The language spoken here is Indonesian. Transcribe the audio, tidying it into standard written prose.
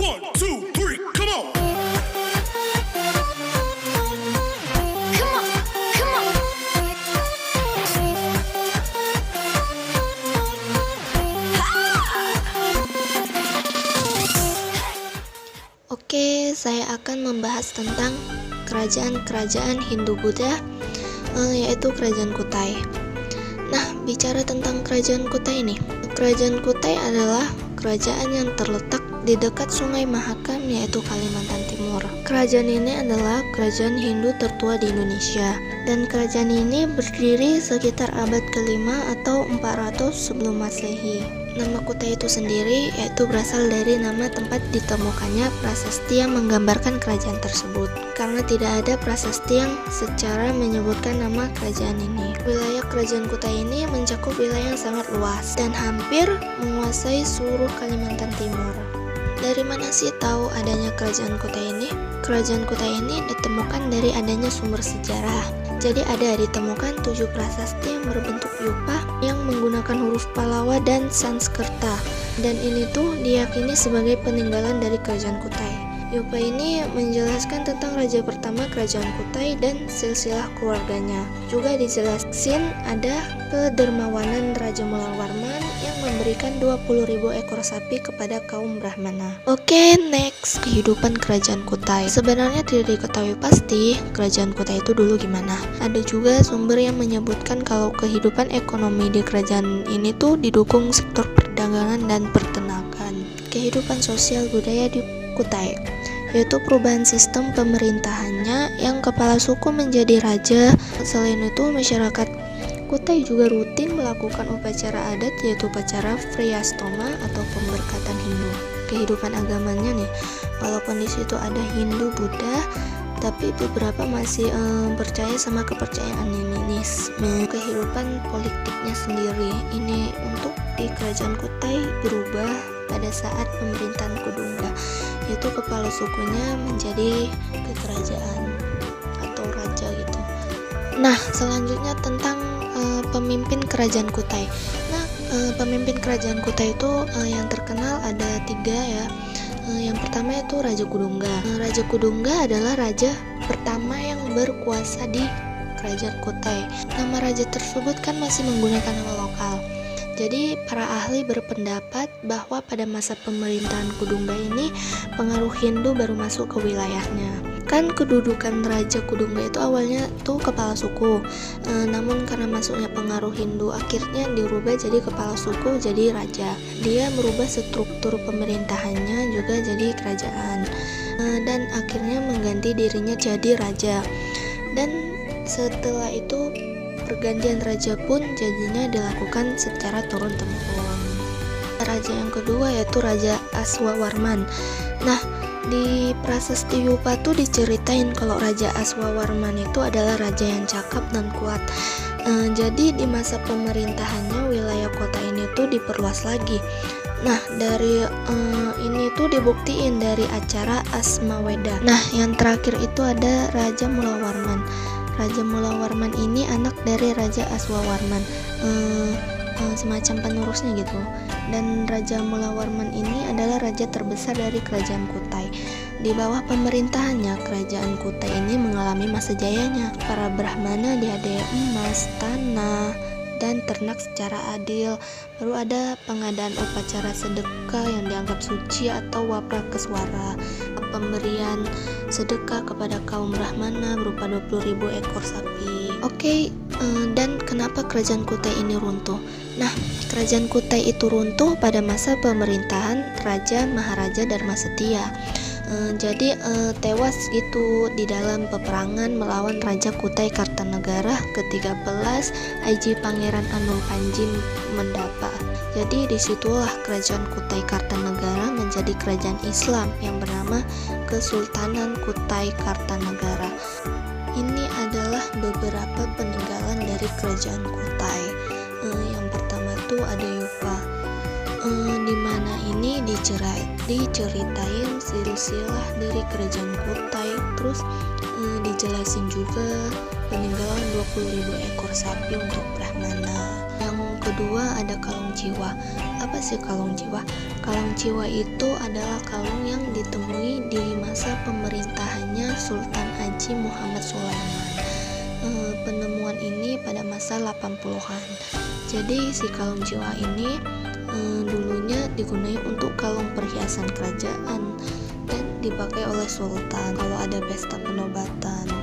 One, two, three, come on. Come on, come on. Oke, saya akan membahas tentang kerajaan-kerajaan Hindu-Buddha, yaitu Kerajaan Kutai. Nah, bicara tentang Kerajaan Kutai ini, Kerajaan Kutai adalah kerajaan yang terletak di dekat Sungai Mahakam, yaitu Kalimantan Timur. Kerajaan ini adalah kerajaan Hindu tertua di Indonesia, dan kerajaan ini berdiri sekitar abad ke-5 atau 400 sebelum Masehi. Nama Kutai itu sendiri yaitu berasal dari nama tempat ditemukannya prasasti yang menggambarkan kerajaan tersebut, karena tidak ada prasasti yang secara menyebutkan nama kerajaan ini. Wilayah Kerajaan Kutai ini mencakup wilayah yang sangat luas dan hampir menguasai seluruh Kalimantan Timur. Dari mana sih tahu adanya Kerajaan Kutai ini? Kerajaan Kutai ini ditemukan dari adanya sumber sejarah. Jadi ada ditemukan 7 prasasti yang berbentuk yupa yang menggunakan huruf Pallava dan Sanskerta. Dan ini tuh diyakini sebagai peninggalan dari Kerajaan Kutai. Yupa ini menjelaskan tentang raja pertama Kerajaan Kutai dan silsilah keluarganya. Juga dijelasin ada kedermawanan Raja Mulawarman yang memberikan 20.000 ekor sapi kepada kaum Brahmana. Oke, next, kehidupan Kerajaan Kutai. Sebenarnya tidak diketahui pasti Kerajaan Kutai itu dulu gimana. Ada juga sumber yang menyebutkan kalau kehidupan ekonomi di kerajaan ini tuh didukung sektor perdagangan dan peternakan. Kehidupan sosial budaya di Kutai, yaitu perubahan sistem pemerintahannya yang kepala suku menjadi raja. Selain itu, masyarakat Kutai juga rutin melakukan upacara adat, yaitu upacara Friyastoma atau pemberkatan Hindu. Kehidupan agamanya nih, walaupun di situ ada Hindu, Buddha, tapi beberapa masih percaya sama kepercayaan animisme. Kehidupan politiknya sendiri ini untuk di Kerajaan Kutai berubah pada saat pemerintahan Kudungga, yaitu kepala sukunya menjadi kekerajaan atau raja gitu. Nah, selanjutnya tentang pemimpin Kerajaan Kutai. Nah, pemimpin Kerajaan Kutai itu yang terkenal ada 3 ya. Yang pertama itu Raja Kudungga. Raja Kudungga adalah raja pertama yang berkuasa di Kerajaan Kutai. Nama raja tersebut kan masih menggunakan nama lokal. Jadi para ahli berpendapat bahwa pada masa pemerintahan Kudungga ini pengaruh Hindu baru masuk ke wilayahnya. Kan kedudukan Raja Kudungga itu awalnya tuh kepala suku, namun karena masuknya pengaruh Hindu akhirnya dirubah jadi kepala suku jadi raja. Dia merubah struktur pemerintahannya juga jadi kerajaan, dan akhirnya mengganti dirinya jadi raja. Dan setelah itu pergantian raja pun jadinya dilakukan secara turun-temurun. Raja yang kedua yaitu Raja Aswawarman. Nah, di prasasti Yupa tuh diceritain kalau Raja Aswawarman itu adalah raja yang cakap dan kuat. Jadi di masa pemerintahannya wilayah kota ini tuh diperluas lagi. Nah, dari ini tuh dibuktiin dari acara Asmaweda. Nah, yang terakhir itu ada Raja Mulawarman. Raja Mulawarman ini anak dari Raja Aswawarman, semacam penerusnya gitu. Dan Raja Mulawarman ini adalah raja terbesar dari Kerajaan Kutai. Di bawah pemerintahannya, Kerajaan Kutai ini mengalami masa jayanya. Para Brahmana diadai emas, tanah, dan ternak secara adil. Baru ada pengadaan upacara sedekah yang dianggap suci atau waprakeswara. Pemberian sedekah kepada kaum Brahmana berupa 20.000 ekor sapi. Oke, dan kenapa Kerajaan Kutai ini runtuh? Nah, Kerajaan Kutai itu runtuh pada masa pemerintahan Raja Maharaja Dharmasetia. Jadi tewas gitu di dalam peperangan melawan Raja Kutai Kartanegara ke-13 Aji Pangeran Anom Panji Mendapa. Jadi disitulah Kerajaan Kutai Kartanegara menjadi kerajaan Islam yang bernama Kesultanan Kutai Kartanegara. Ini adalah beberapa peninggalan dari Kerajaan Kutai. Yang pertama tuh ada Yupa, di mana ini diceritain silsilah dari Kerajaan Kutai. Terus dijelasin juga peninggalan 20.000 ekor sapi untuk Brahmana. Yang kedua ada Kalung Jiwa. Apa sih Kalung Jiwa? Kalung Jiwa itu adalah kalung yang masa pemerintahannya Sultan Haji Muhammad Sulaiman. Penemuan ini pada masa 80-an. Jadi si kalung jiwa ini dulunya digunakan untuk kalung perhiasan kerajaan dan dipakai oleh sultan kalau ada pesta penobatan.